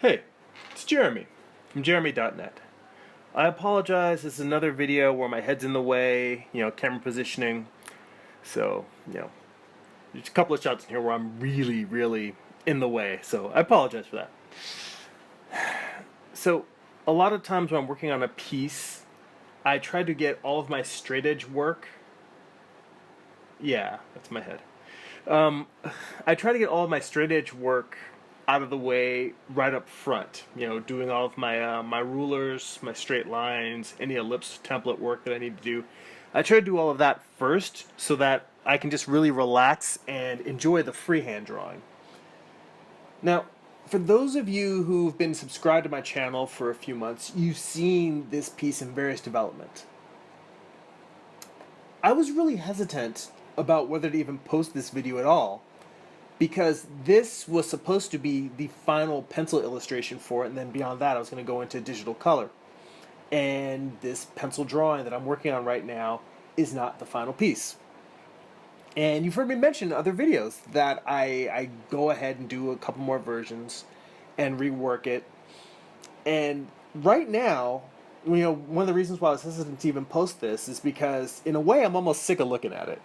Hey, it's Jeremy from Jeremy.net. I apologize, this is another video where my head's in the way, camera positioning. So, there's a couple of shots in here where I'm really in the way. So, I apologize for that. So, a lot of times when I'm working on a piece, I try to get all of my straight edge work. Yeah, that's my head. I try to get all of my straight edge work out of the way right up front. Doing all of my rulers, my straight lines, any ellipse template work that I need to do. I try to do all of that first so that I can just really relax and enjoy the freehand drawing. Now, for those of you who've been subscribed to my channel for a few months, you've seen this piece in various development. I was really hesitant about whether to even post this video at all, because this was supposed to be the final pencil illustration for it, and then beyond that I was going to go into digital color. And this pencil drawing that I'm working on right now is not the final piece. And you've heard me mention in other videos that I go ahead and do a couple more versions and rework it. And right now, one of the reasons why I was hesitant to even post this is because, in a way, I'm almost sick of looking at it.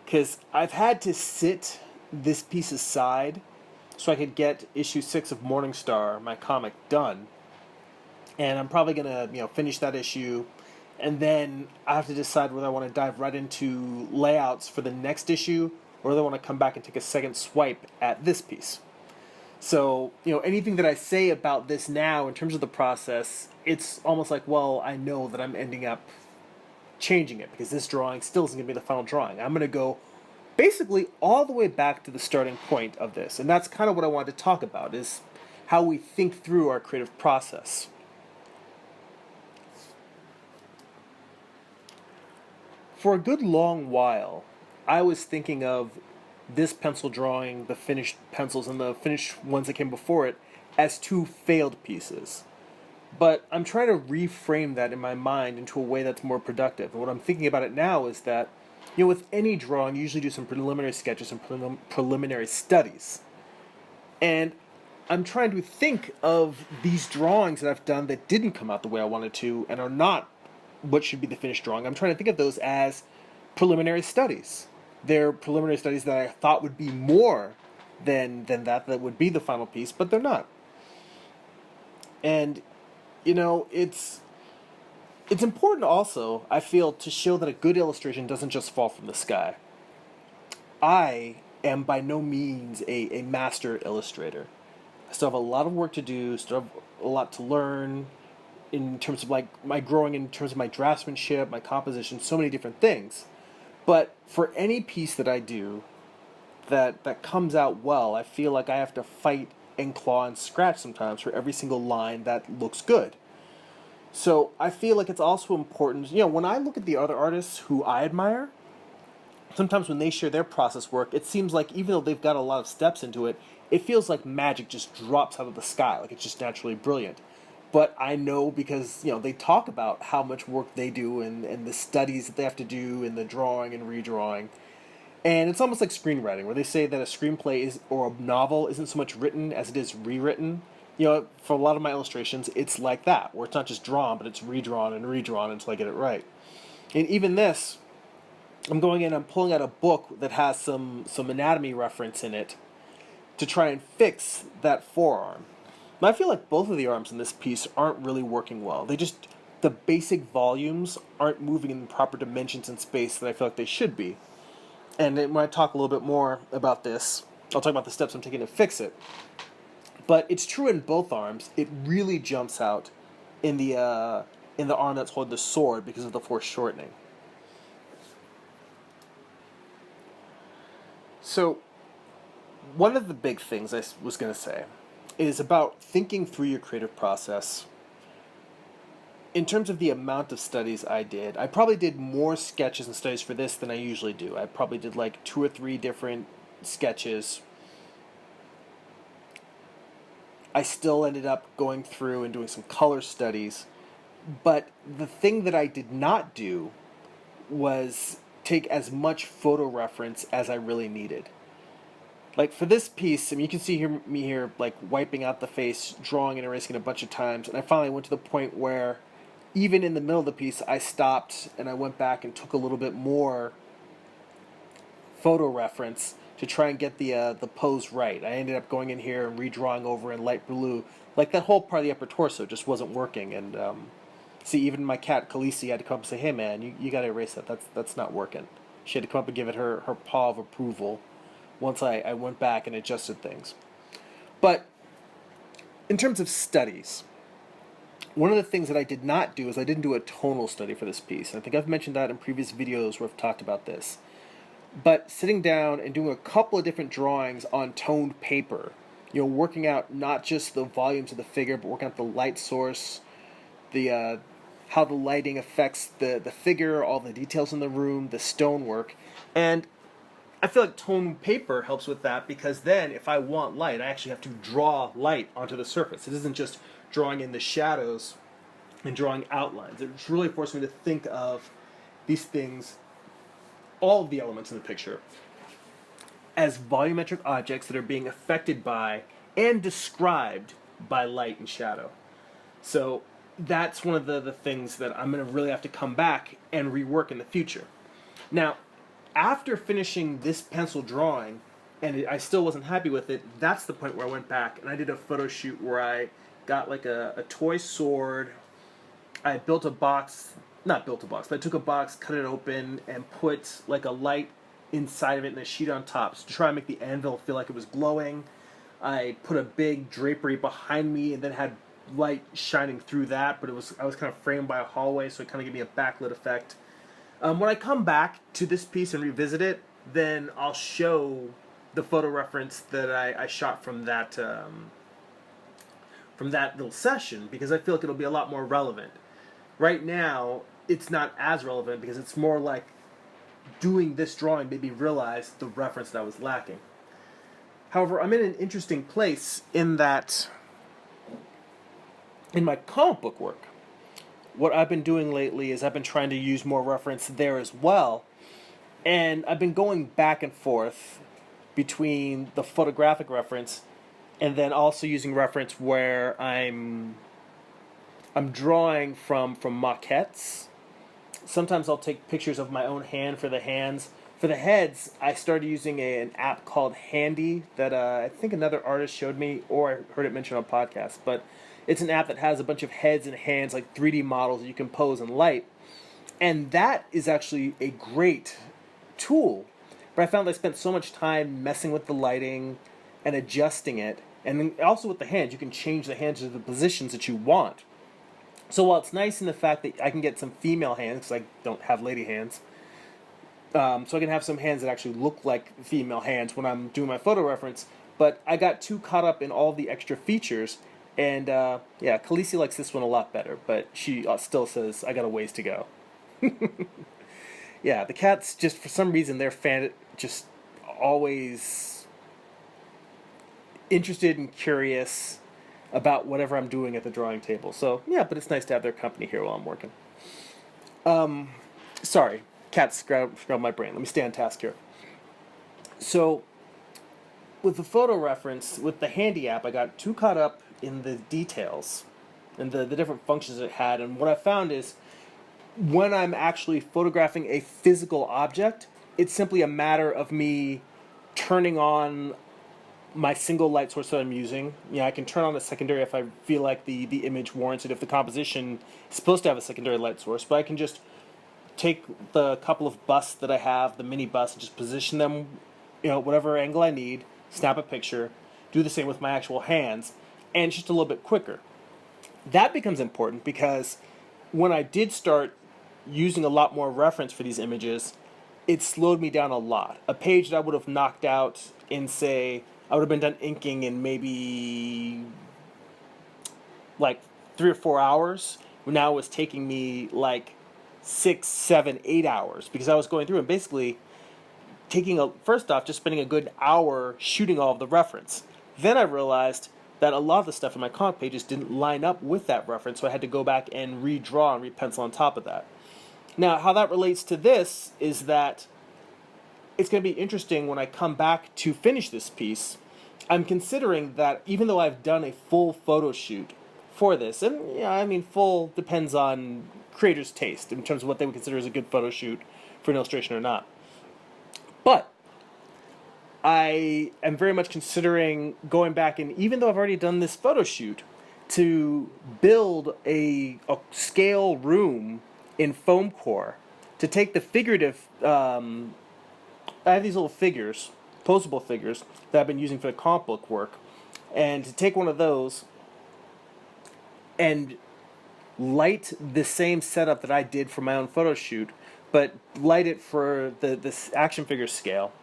Because I've had to sit this piece aside so I could get issue 6 of Morningstar, my comic, done. And I'm probably going to, finish that issue. And then I have to decide whether I want to dive right into layouts for the next issue or whether I want to come back and take a second swipe at this piece. So, anything that I say about this now in terms of the process, it's almost like, well, I know that I'm ending up changing it because this drawing still isn't going to be the final drawing. I'm going to go basically all the way back to the starting point of this. And that's kind of what I wanted to talk about, is how we think through our creative process. For a good long while, I was thinking of this pencil drawing, the finished pencils, and the finished ones that came before it as two failed pieces. But I'm trying to reframe that in my mind into a way that's more productive. And what I'm thinking about it now is that, with any drawing, you usually do some preliminary sketches and preliminary studies. And I'm trying to think of these drawings that I've done that didn't come out the way I wanted to and are not what should be the finished drawing. I'm trying to think of those as preliminary studies. They're preliminary studies that I thought would be more than that would be the final piece, but they're not. And it's important also, I feel, to show that a good illustration doesn't just fall from the sky. I am by no means a master illustrator. I still have a lot of work to do, still have a lot to learn in terms of my growing, in terms of my draftsmanship, my composition, so many different things. But for any piece that I do that comes out well, I feel like I have to fight and claw and scratch sometimes for every single line that looks good. So I feel like it's also important, when I look at the other artists who I admire, sometimes when they share their process work, it seems like even though they've got a lot of steps into it, it feels like magic just drops out of the sky, like it's just naturally brilliant. But I know because, they talk about how much work they do and the studies that they have to do and the drawing and redrawing. And it's almost like screenwriting, where they say that a screenplay or a novel isn't so much written as it is rewritten. For a lot of my illustrations, it's like that, where it's not just drawn, but it's redrawn and redrawn until I get it right. And even this, I'm going in, I'm pulling out a book that has some anatomy reference in it to try and fix that forearm. And I feel like both of the arms in this piece aren't really working well. The basic volumes aren't moving in the proper dimensions and space that I feel like they should be. And when I talk a little bit more about this, I'll talk about the steps I'm taking to fix it. But it's true in both arms. It really jumps out in the arm that's holding the sword because of the foreshortening. So, one of the big things I was going to say is about thinking through your creative process. In terms of the amount of studies I did, I probably did more sketches and studies for this than I usually do. I probably did 2 or 3 different sketches. I still ended up going through and doing some color studies. But the thing that I did not do was take as much photo reference as I really needed. like for this piece, I mean, you can see me here, like wiping out the face, drawing and erasing a bunch of times, and I finally went to the point where, even in the middle of the piece, I stopped and I went back and took a little bit more photo reference to try and get the pose right. I ended up going in here and redrawing over in light blue, like that whole part of the upper torso just wasn't working. And see, even my cat Khaleesi had to come up and say, "Hey man, you got to erase that. That's not working." She had to come up and give it her paw of approval once I went back and adjusted things. But in terms of studies, one of the things that I did not do is I didn't do a tonal study for this piece. And I think I've mentioned that in previous videos where I've talked about this. But sitting down and doing a couple of different drawings on toned paper, working out not just the volumes of the figure, but working out the light source, the how the lighting affects the figure, all the details in the room, the stonework. And I feel like toned paper helps with that, because then if I want light, I actually have to draw light onto the surface. It isn't just drawing in the shadows and drawing outlines. It's really forced me to think of these things, all of the elements in the picture, as volumetric objects that are being affected by and described by light and shadow. So that's one of the things that I'm going to really have to come back and rework in the future. Now, after finishing this pencil drawing, and I still wasn't happy with it, that's the point where I went back and I did a photo shoot where I got like a toy sword. I built a box, not built a box, but I took a box, cut it open, and put like a light inside of it and a sheet on top to try and make the anvil feel like it was glowing. I put a big drapery behind me and then had light shining through that, but I was kind of framed by a hallway, so it kind of gave me a backlit effect. When I come back to this piece and revisit it, then I'll show the photo reference that I shot from that little session, because I feel like it'll be a lot more relevant. Right now, it's not as relevant because it's more like doing this drawing made me realize the reference that I was lacking. However, I'm in an interesting place in that in my comic book work, what I've been doing lately is I've been trying to use more reference there as well. And I've been going back and forth between the photographic reference and then also using reference where I'm drawing from maquettes. Sometimes I'll take pictures of my own hand for the hands. For the heads, I started using an app called Handy that I think another artist showed me, or I heard it mentioned on podcasts. But it's an app that has a bunch of heads and hands, like 3D models that you can pose in light. And that is actually a great tool. But I found I spent so much time messing with the lighting and adjusting it. And then also with the hands, you can change the hands to the positions that you want. So while it's nice in the fact that I can get some female hands, because I don't have lady hands, so I can have some hands that actually look like female hands when I'm doing my photo reference, but I got too caught up in all the extra features, and yeah, Khaleesi likes this one a lot better, but she still says, I got a ways to go. Yeah, the cats, just for some reason, they're just always interested and curious about whatever I'm doing at the drawing table. So, yeah, but it's nice to have their company here while I'm working. Sorry, cats grab my brain. Let me stay on task here. So, with the photo reference, with the Handy app, I got too caught up in the details and the different functions it had. And what I found is, when I'm actually photographing a physical object, it's simply a matter of me turning on my single light source that I'm using. I can turn on a secondary if I feel like the image warrants it, if the composition is supposed to have a secondary light source. But I can just take the couple of busts that I have, the mini busts, and just position them, whatever angle I need, snap a picture, do the same with my actual hands, and it's just a little bit quicker. That becomes important because when I did start using a lot more reference for these images, it slowed me down a lot. A page that I would have knocked out in, say, I would have been done inking in maybe like 3 or 4 hours. Now it was taking me like 6, 7, 8 hours because I was going through and basically first off, just spending a good hour shooting all of the reference. Then I realized that a lot of the stuff in my comic pages didn't line up with that reference, so I had to go back and redraw and repencil on top of that. Now, how that relates to this is that it's going to be interesting when I come back to finish this piece. I'm considering that even though I've done a full photo shoot for this, and yeah, I mean, full depends on creators' taste in terms of what they would consider as a good photo shoot for an illustration or not. But I am very much considering going back, and even though I've already done this photo shoot, to build a scale room in foam core to take the figurative. I have these little figures, posable figures, that I've been using for the comic book work, and to take one of those and light the same setup that I did for my own photo shoot, but light it for this action figure scale,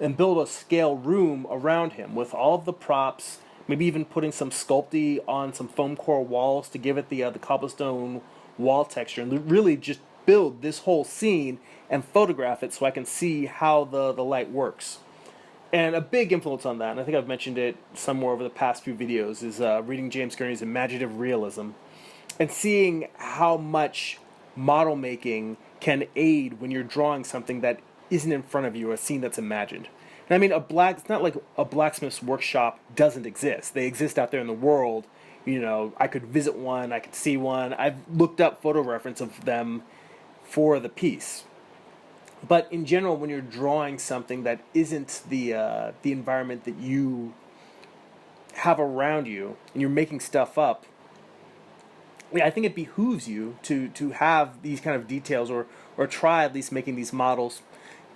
and build a scale room around him with all of the props, maybe even putting some sculpty on some foam core walls to give it the cobblestone wall texture, and really just build this whole scene and photograph it so I can see how the light works. And a big influence on that, and I think I've mentioned it somewhere over the past few videos, is reading James Gurney's Imaginative Realism and seeing how much model making can aid when you're drawing something that isn't in front of you, or a scene that's imagined. And I mean, it's not like a blacksmith's workshop doesn't exist. They exist out there in the world. You know, I could visit one, I could see one. I've looked up photo reference of them for the piece. But in general, when you're drawing something that isn't the environment that you have around you, and you're making stuff up, I think it behooves you to have these kind of details, or try at least making these models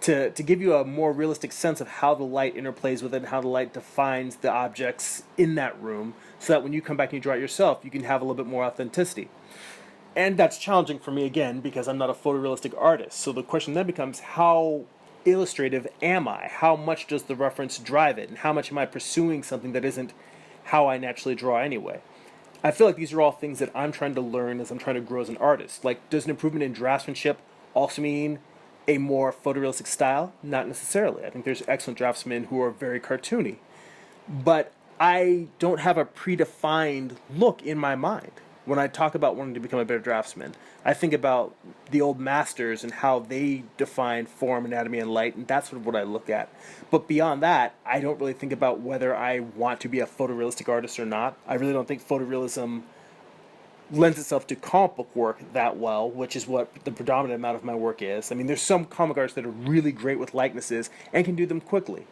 to give you a more realistic sense of how the light interplays with it and how the light defines the objects in that room, so that when you come back and you draw it yourself, you can have a little bit more authenticity. And that's challenging for me, again, because I'm not a photorealistic artist. So the question then becomes, how illustrative am I? How much does the reference drive it? And how much am I pursuing something that isn't how I naturally draw anyway? I feel like these are all things that I'm trying to learn as I'm trying to grow as an artist. Like, does an improvement in draftsmanship also mean a more photorealistic style? Not necessarily. I think there's excellent draftsmen who are very cartoony. But I don't have a predefined look in my mind. When I talk about wanting to become a better draftsman, I think about the old masters and how they defined form, anatomy, and light, and that's sort of what I look at. But beyond that, I don't really think about whether I want to be a photorealistic artist or not. I really don't think photorealism lends itself to comic book work that well, which is what the predominant amount of my work is. I mean, there's some comic artists that are really great with likenesses and can do them quickly.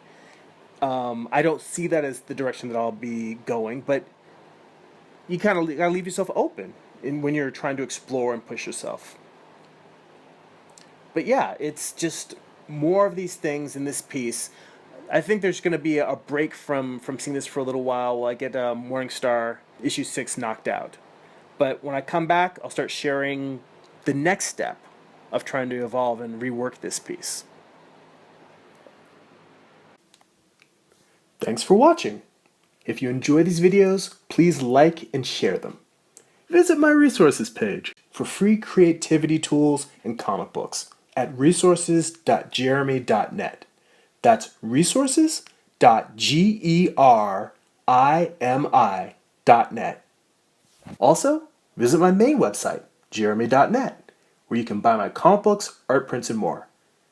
I don't see that as the direction that I'll be going, but you kind of gotta leave yourself open when you're trying to explore and push yourself. But yeah, it's just more of these things in this piece. I think there's going to be a break from seeing this for a little while I get Morningstar issue 6 knocked out. But when I come back, I'll start sharing the next step of trying to evolve and rework this piece. Thanks for watching. If you enjoy these videos, please like and share them. Visit my resources page for free creativity tools and comic books at resources.jeremy.net. That's resources.gerimi.net. Also, visit my main website, jeremy.net, where you can buy my comic books, art prints, and more.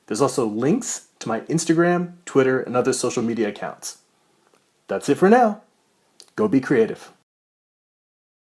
There's also links to my Instagram, Twitter, and other social media accounts. That's it for now. Go be creative.